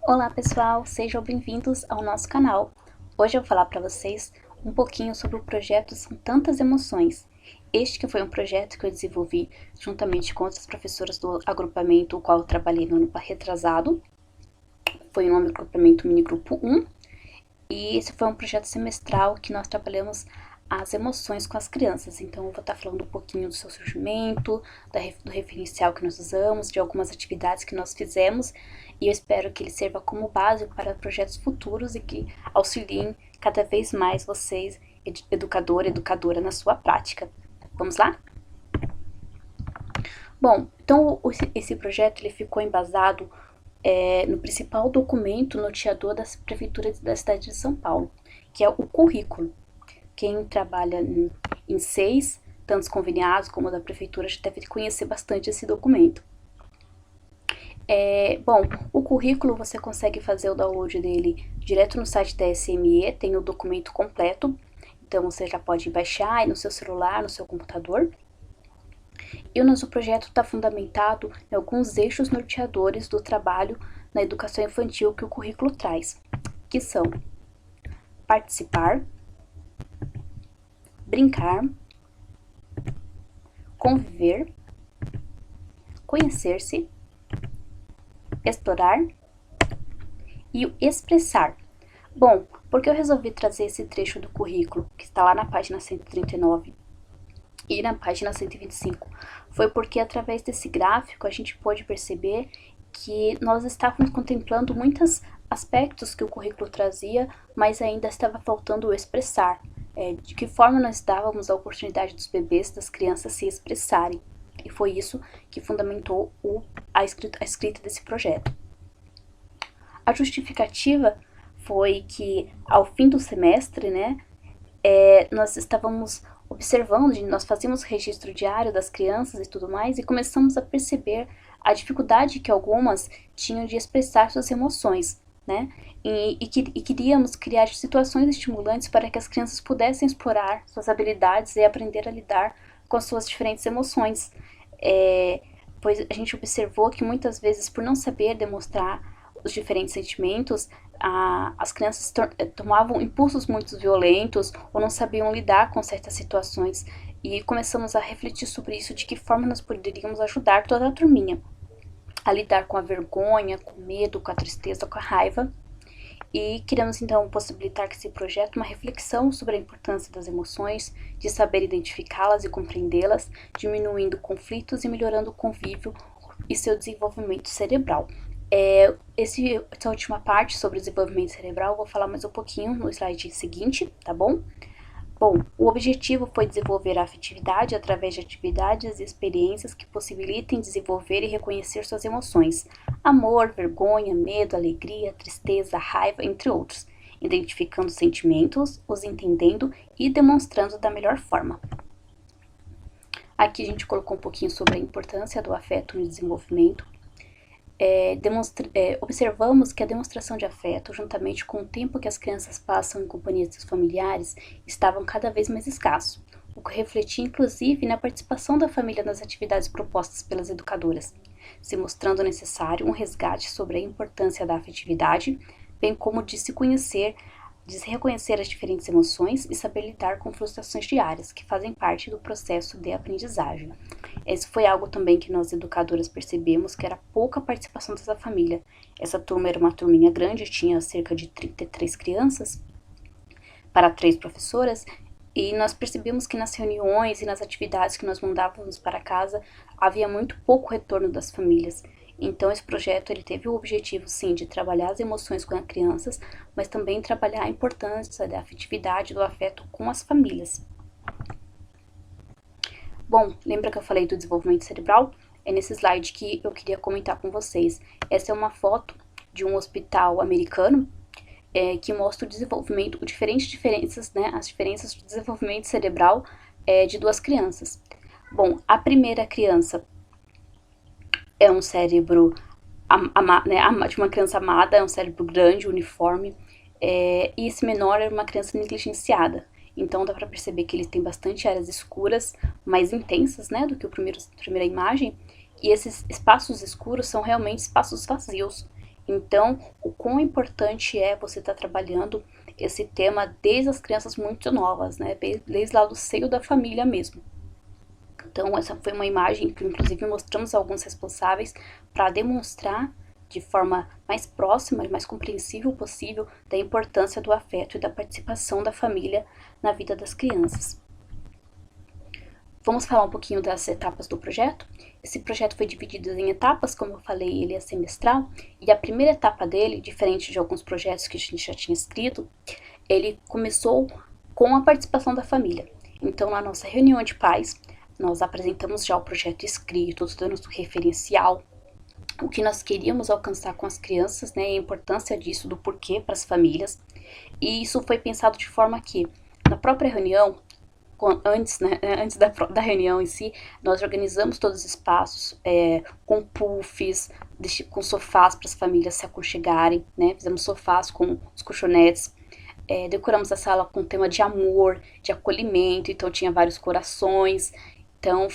Olá pessoal, sejam bem-vindos ao nosso canal. Hoje eu vou falar para vocês um pouquinho sobre o projeto São Tantas Emoções. Este que foi um projeto que eu desenvolvi juntamente com outras professoras do agrupamento, o qual eu trabalhei no ano retrasado. Foi o nome do agrupamento Mini Grupo 1. E esse foi um projeto semestral que nós trabalhamos as emoções com as crianças. Então eu vou estar falando um pouquinho do seu surgimento, do referencial que nós usamos, de algumas atividades que nós fizemos, e eu espero que ele sirva como base para projetos futuros e que auxiliem cada vez mais vocês, educador e educadora, na sua prática. Vamos lá? Bom, então esse projeto ele ficou embasado no principal documento norteador da Prefeitura da cidade de São Paulo, que é o currículo. Quem trabalha em SEIs, tanto conveniados como da Prefeitura, já deve conhecer bastante esse documento. Bom, o currículo você consegue fazer o download dele direto no site da SME, tem o documento completo, então você já pode baixar aí no seu celular, no seu computador. E o nosso projeto está fundamentado em alguns eixos norteadores do trabalho na educação infantil que o currículo traz, que são participar, brincar, conviver, conhecer-se, explorar e o expressar. Bom, por que eu resolvi trazer esse trecho do currículo, que está lá na página 139 e na página 125? Foi porque através desse gráfico a gente pôde perceber que nós estávamos contemplando muitos aspectos que o currículo trazia, mas ainda estava faltando o expressar. De que forma nós dávamos a oportunidade dos bebês, das crianças se expressarem. E foi isso que fundamentou a escrita desse projeto. A justificativa foi que ao fim do semestre, nós estávamos observando, nós fazíamos registro diário das crianças e tudo mais, e começamos a perceber a dificuldade que algumas tinham de expressar suas emoções, E queríamos criar situações estimulantes para que as crianças pudessem explorar suas habilidades e aprender a lidar com as suas diferentes emoções. Pois a gente observou que muitas vezes, por não saber demonstrar os diferentes sentimentos, as crianças tomavam impulsos muito violentos ou não sabiam lidar com certas situações. E começamos a refletir sobre isso, de que forma nós poderíamos ajudar toda a turminha a lidar com a vergonha, com o medo, com a tristeza, com a raiva. E queremos então possibilitar que esse projeto uma reflexão sobre a importância das emoções, de saber identificá-las e compreendê-las, diminuindo conflitos e melhorando o convívio e seu desenvolvimento cerebral. Essa última parte sobre o desenvolvimento cerebral eu vou falar mais um pouquinho no slide seguinte, tá bom? Bom, o objetivo foi desenvolver a afetividade através de atividades e experiências que possibilitem desenvolver e reconhecer suas emoções: amor, vergonha, medo, alegria, tristeza, raiva, entre outros, identificando os sentimentos, os entendendo e demonstrando da melhor forma. Aqui a gente colocou um pouquinho sobre a importância do afeto no desenvolvimento. Observamos que a demonstração de afeto, juntamente com o tempo que as crianças passam em companhia de seus familiares, estavam cada vez mais escassos, o que refletia inclusive na participação da família nas atividades propostas pelas educadoras, se mostrando necessário um resgate sobre a importância da afetividade, bem como de se reconhecer as diferentes emoções e saber lidar com frustrações diárias, que fazem parte do processo de aprendizagem. Esse foi algo também que nós educadoras percebemos, que era pouca participação dessa família. Essa turma era uma turminha grande, tinha cerca de 33 crianças para 3 professoras, e nós percebemos que nas reuniões e nas atividades que nós mandávamos para casa, havia muito pouco retorno das famílias. Então esse projeto ele teve o objetivo sim de trabalhar as emoções com as crianças, mas também trabalhar a importância da afetividade, do afeto com as famílias. Bom, lembra que eu falei do desenvolvimento cerebral? É nesse slide que eu queria comentar com vocês. Essa é uma foto de um hospital americano que mostra o desenvolvimento, as diferenças do desenvolvimento cerebral de 2 crianças. Bom, a primeira criança é um cérebro de uma criança amada, é um cérebro grande, uniforme, e esse menor é uma criança negligenciada. Então dá para perceber que ele tem bastante áreas escuras, mais intensas, do que a primeira imagem, e esses espaços escuros são realmente espaços vazios. Então, o quão importante é você estar trabalhando esse tema desde as crianças muito novas, né? Desde lá do seio da família mesmo. Então, essa foi uma imagem que, inclusive, mostramos a alguns responsáveis para demonstrar de forma mais próxima e mais compreensível possível da importância do afeto e da participação da família na vida das crianças. Vamos falar um pouquinho das etapas do projeto. Esse projeto foi dividido em etapas, como eu falei, ele é semestral, e a primeira etapa dele, diferente de alguns projetos que a gente já tinha escrito, ele começou com a participação da família. Então, na nossa reunião de pais, nós apresentamos já o projeto escrito, dando o referencial, o que nós queríamos alcançar com as crianças, né, a importância disso, do porquê para as famílias. E isso foi pensado de forma que, na própria reunião, antes da reunião em si, nós organizamos todos os espaços com puffs, com sofás para as famílias se aconchegarem, né? Fizemos sofás com os colchonetes, decoramos a sala com tema de amor, de acolhimento, então tinha vários corações. Então,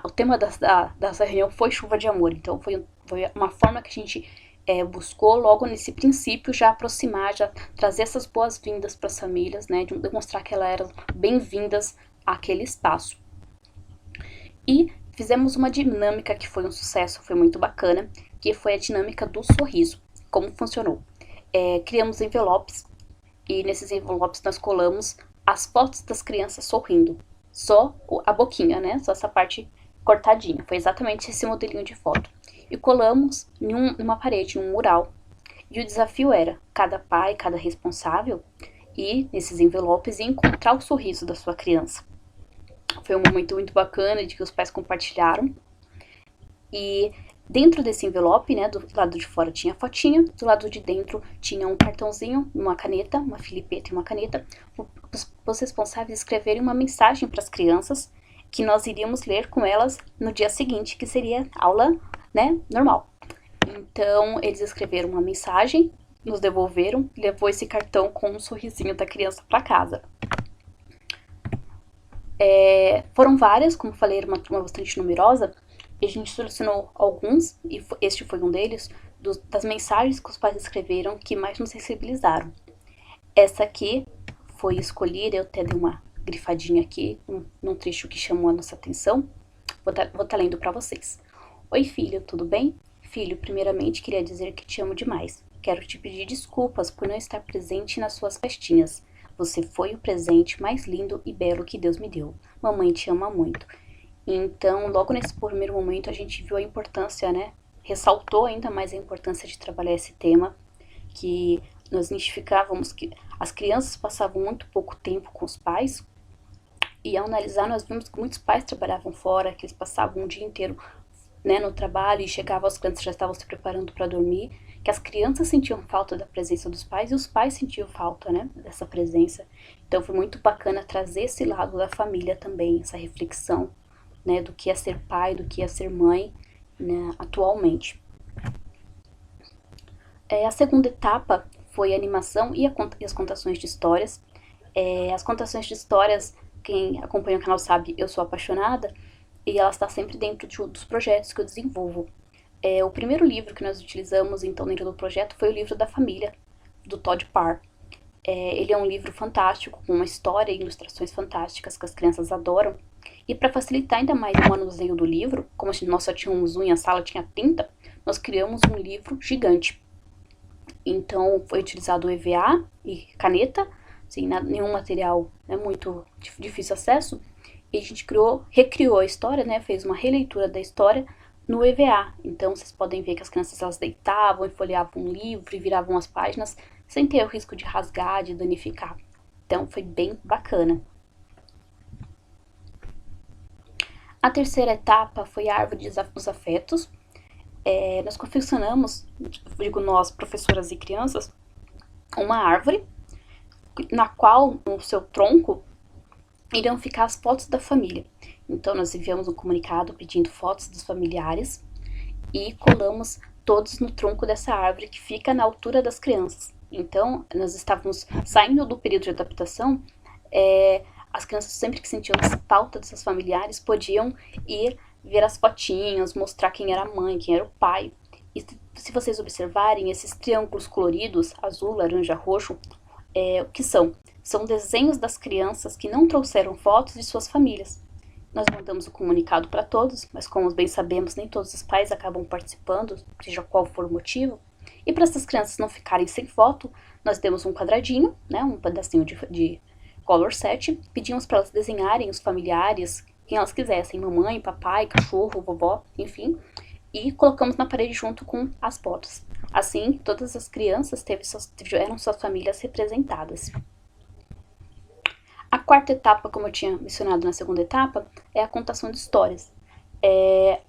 o tema dessa reunião foi chuva de amor, então foi uma forma que a gente buscou logo nesse princípio já aproximar, já trazer essas boas-vindas para as famílias, né, de demonstrar que elas eram bem-vindas àquele espaço. E fizemos uma dinâmica que foi um sucesso, foi muito bacana, que foi a dinâmica do sorriso. Como funcionou? Criamos envelopes e nesses envelopes nós colamos as fotos das crianças sorrindo. Só a boquinha, né? Só essa parte cortadinha. Foi exatamente esse modelinho de foto. E colamos numa parede, num mural. E o desafio era cada pai, cada responsável ir nesses envelopes e encontrar o sorriso da sua criança. Foi um momento muito bacana de que os pais compartilharam. E dentro desse envelope, né, do lado de fora tinha a fotinha, do lado de dentro tinha um cartãozinho, uma caneta, uma filipeta e uma caneta, os responsáveis escreverem uma mensagem para as crianças que nós iríamos ler com elas no dia seguinte, que seria aula, né, normal. Então, eles escreveram uma mensagem, nos devolveram, levou esse cartão com um sorrisinho da criança para casa. Foram várias, como falei, era uma turma bastante numerosa, e a gente selecionou alguns, e este foi um deles, das mensagens que os pais escreveram que mais nos sensibilizaram. Essa aqui foi escolhida, eu até dei uma grifadinha aqui, num trecho que chamou a nossa atenção. Vou tá lendo para vocês. Oi, filho, tudo bem? Filho, primeiramente queria dizer que te amo demais. Quero te pedir desculpas por não estar presente nas suas festinhas. Você foi o presente mais lindo e belo que Deus me deu. Mamãe te ama muito. Então, logo nesse primeiro momento, a gente viu a importância, né? Ressaltou ainda mais a importância de trabalhar esse tema, que nós identificávamos que as crianças passavam muito pouco tempo com os pais, e ao analisar nós vimos que muitos pais trabalhavam fora, que eles passavam um dia inteiro, né, no trabalho, e chegavam, as crianças já estavam se preparando para dormir, que as crianças sentiam falta da presença dos pais e os pais sentiam falta, né, dessa presença. Então foi muito bacana trazer esse lado da família também, essa reflexão, né, do que é ser pai, do que é ser mãe, né, atualmente. A segunda etapa foi a animação e as contações de histórias. As contações de histórias, quem acompanha o canal sabe, eu sou apaixonada, e ela está sempre dentro dos projetos que eu desenvolvo. O primeiro livro que nós utilizamos, então, dentro do projeto foi o livro da família, do Todd Parr. Ele é um livro fantástico, com uma história e ilustrações fantásticas que as crianças adoram. E para facilitar ainda mais o manuseio do livro, como nós só tínhamos um e a sala tinha 30, nós criamos um livro gigante. Então foi utilizado o EVA e caneta, sem nenhum material muito difícil acesso, e a gente recriou a história, né, fez uma releitura da história no EVA. Então vocês podem ver que as crianças elas deitavam e folheavam um livro e viravam as páginas sem ter o risco de rasgar, de danificar. Então foi bem bacana. A terceira etapa foi a árvore dos afetos. Nós confeccionamos, digo nós, professoras e crianças, uma árvore na qual, no seu tronco, iriam ficar as fotos da família. Então, nós enviamos um comunicado pedindo fotos dos familiares e colamos todos no tronco dessa árvore que fica na altura das crianças. Então, nós estávamos saindo do período de adaptação, as crianças sempre que sentiam falta de seus familiares podiam ir ver as fotinhas, mostrar quem era a mãe, quem era o pai. E se vocês observarem, esses triângulos coloridos, azul, laranja, roxo, o que são? São desenhos das crianças que não trouxeram fotos de suas famílias. Nós mandamos o comunicado para todos, mas como bem sabemos, nem todos os pais acabam participando, seja qual for o motivo. E para essas crianças não ficarem sem foto, nós demos um quadradinho, né, um pedacinho de color set, pedimos para elas desenharem os familiares, quem elas quisessem, mamãe, papai, cachorro, vovó, enfim, e colocamos na parede junto com as fotos. Assim, todas as crianças tiveram suas famílias representadas. A quarta etapa, como eu tinha mencionado na segunda etapa, é a contação de histórias.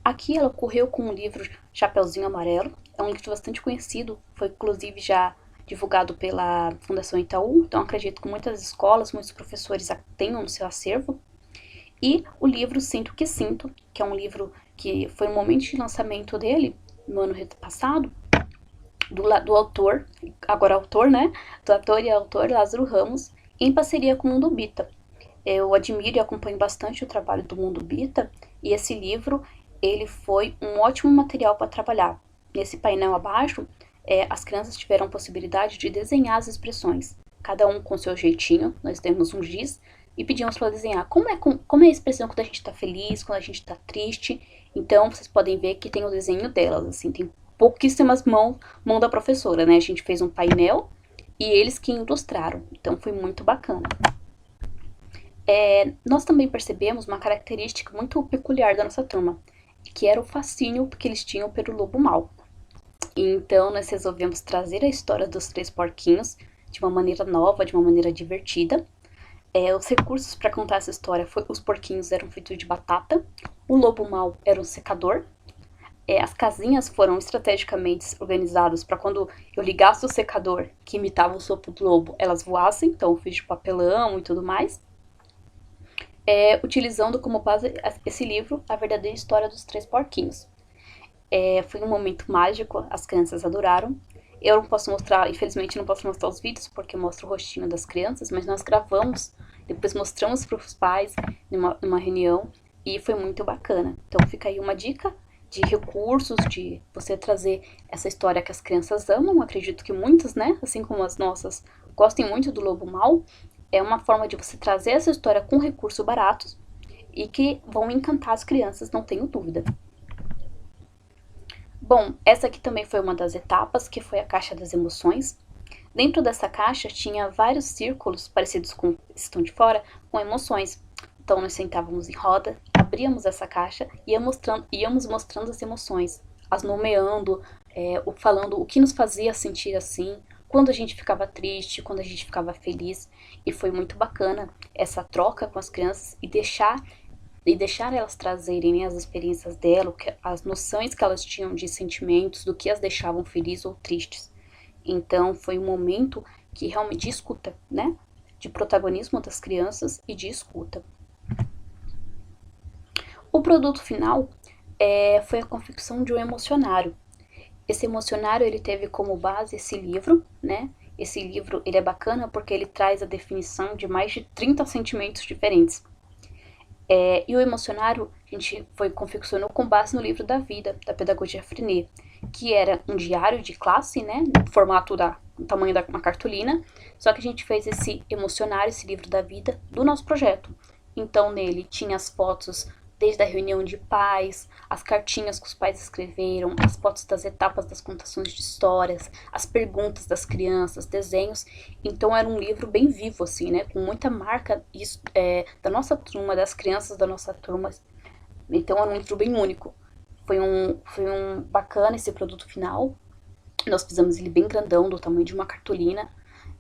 Aqui ela ocorreu com o livro Chapeuzinho Amarelo, é um livro bastante conhecido, foi inclusive já divulgado pela Fundação Itaú, então acredito que muitas escolas, muitos professores tenham no seu acervo. E o livro Sinto que Sinto, que é um livro que foi no momento de lançamento dele, no ano passado, do autor, agora autor, né? Do ator e autor Lázaro Ramos, em parceria com o Mundo Bita. Eu admiro e acompanho bastante o trabalho do Mundo Bita, e esse livro, ele foi um ótimo material para trabalhar. Nesse painel abaixo, as crianças tiveram a possibilidade de desenhar as expressões, cada um com seu jeitinho, nós temos um giz, e pedimos para desenhar como é a expressão quando a gente está feliz, quando a gente está triste. Então, vocês podem ver que tem o desenho delas, assim, tem pouquíssimas mão da professora, né? A gente fez um painel e eles que ilustraram, então foi muito bacana. Nós também percebemos uma característica muito peculiar da nossa turma, que era o fascínio que eles tinham pelo lobo mau. Então, nós resolvemos trazer a história dos três porquinhos de uma maneira nova, de uma maneira divertida. Os recursos para contar essa história os porquinhos eram feitos de batata, o lobo mau era um secador, as casinhas foram estrategicamente organizadas para quando eu ligasse o secador que imitava o sopro do lobo, elas voassem, então eu fiz de papelão e tudo mais. Utilizando como base esse livro, A Verdadeira História dos Três Porquinhos. Foi um momento mágico, as crianças adoraram. Eu não posso mostrar, infelizmente não posso mostrar os vídeos porque eu mostro o rostinho das crianças, mas nós gravamos, depois mostramos para os pais numa reunião e foi muito bacana. Então fica aí uma dica de recursos, de você trazer essa história que as crianças amam. Acredito que muitas, né, assim como as nossas, gostem muito do Lobo Mau. É uma forma de você trazer essa história com recursos baratos e que vão encantar as crianças, não tenho dúvida. Bom, essa aqui também foi uma das etapas, que foi a caixa das emoções. Dentro dessa caixa tinha vários círculos parecidos com que estão de fora, com emoções. Então nós sentávamos em roda, abríamos essa caixa e íamos mostrando as emoções, as nomeando, falando o que nos fazia sentir assim, quando a gente ficava triste, quando a gente ficava feliz. E foi muito bacana essa troca com as crianças e deixar elas trazerem, né, as experiências dela, as noções que elas tinham de sentimentos, do que as deixavam felizes ou tristes. Então foi um momento que realmente de escuta, né, de protagonismo das crianças e de escuta. O produto final foi a confecção de um emocionário. Esse emocionário ele teve como base esse livro, né? Esse livro ele é bacana porque ele traz a definição de mais de 30 sentimentos diferentes. E o emocionário a gente confeccionou com base no livro da vida, da Pedagogia Freinet, que era um diário de classe, né, no formato do tamanho de uma cartolina, só que a gente fez esse emocionário, esse livro da vida, do nosso projeto. Então nele tinha as fotos desde a reunião de pais, as cartinhas que os pais escreveram, as fotos das etapas das contações de histórias, as perguntas das crianças, desenhos. Então era um livro bem vivo, assim, né? Com muita marca da nossa turma, das crianças da nossa turma. Então era um livro bem único. Foi um bacana esse produto final. Nós fizemos ele bem grandão, do tamanho de uma cartolina.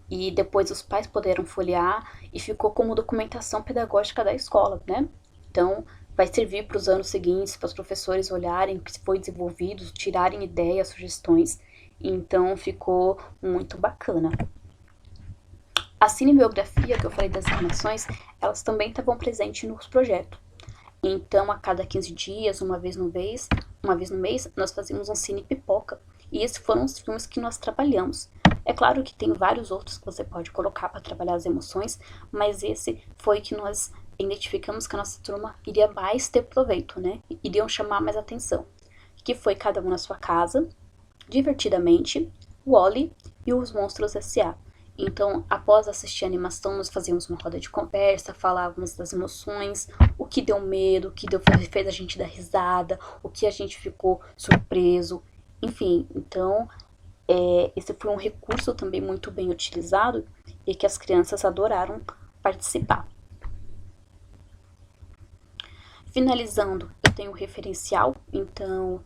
E depois os pais puderam folhear e ficou como documentação pedagógica da escola, né? Então vai servir para os anos seguintes, para os professores olharem o que foi desenvolvido, tirarem ideias, sugestões. Então ficou muito bacana. A cinebiografia, que eu falei das animações, elas também estavam presentes nos projetos. Então, a cada 15 dias, uma vez no mês, nós fazíamos um cine pipoca. E esses foram os filmes que nós trabalhamos. É claro que tem vários outros que você pode colocar para trabalhar as emoções, mas esse foi que nós identificamos que a nossa turma iria mais ter proveito, né? Iriam chamar mais atenção. Que foi cada um na sua casa, Divertidamente, Wall-E e os Monstros S.A. Então, após assistir a animação, nós fazíamos uma roda de conversa, falávamos das emoções, o que deu medo, o que fez a gente dar risada, o que a gente ficou surpreso, enfim. Então, esse foi um recurso também muito bem utilizado e que as crianças adoraram participar. Finalizando, eu tenho o referencial, então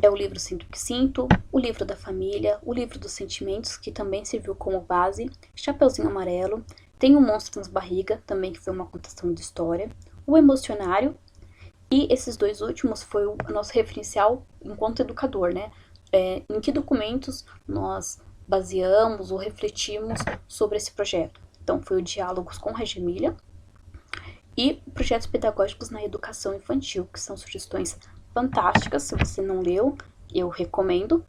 é o livro Sinto o que Sinto, o livro da família, o livro dos sentimentos, que também serviu como base, Chapeuzinho Amarelo, tem o Monstro nas Barriga, também que foi uma contação de história, o Emocionário, e esses dois últimos foi o nosso referencial enquanto educador, né? Em que documentos nós baseamos ou refletimos sobre esse projeto. Então, foi o Diálogos com Regimília e Projetos Pedagógicos na Educação Infantil, que são sugestões fantásticas. Se você não leu, eu recomendo,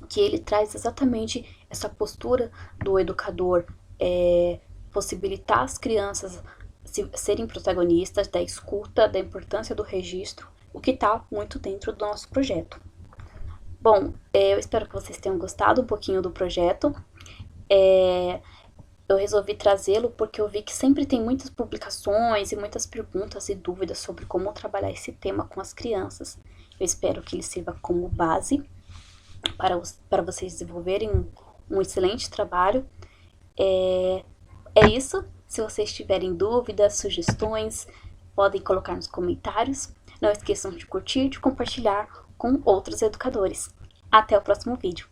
que ele traz exatamente essa postura do educador, possibilitar as crianças serem protagonistas da escuta, da importância do registro, o que está muito dentro do nosso projeto. Bom, eu espero que vocês tenham gostado um pouquinho do projeto. Eu resolvi trazê-lo porque eu vi que sempre tem muitas publicações e muitas perguntas e dúvidas sobre como trabalhar esse tema com as crianças. Eu espero que ele sirva como base para vocês desenvolverem um excelente trabalho. É isso. Se vocês tiverem dúvidas, sugestões, podem colocar nos comentários. Não esqueçam de curtir e de compartilhar com outros educadores. Até o próximo vídeo.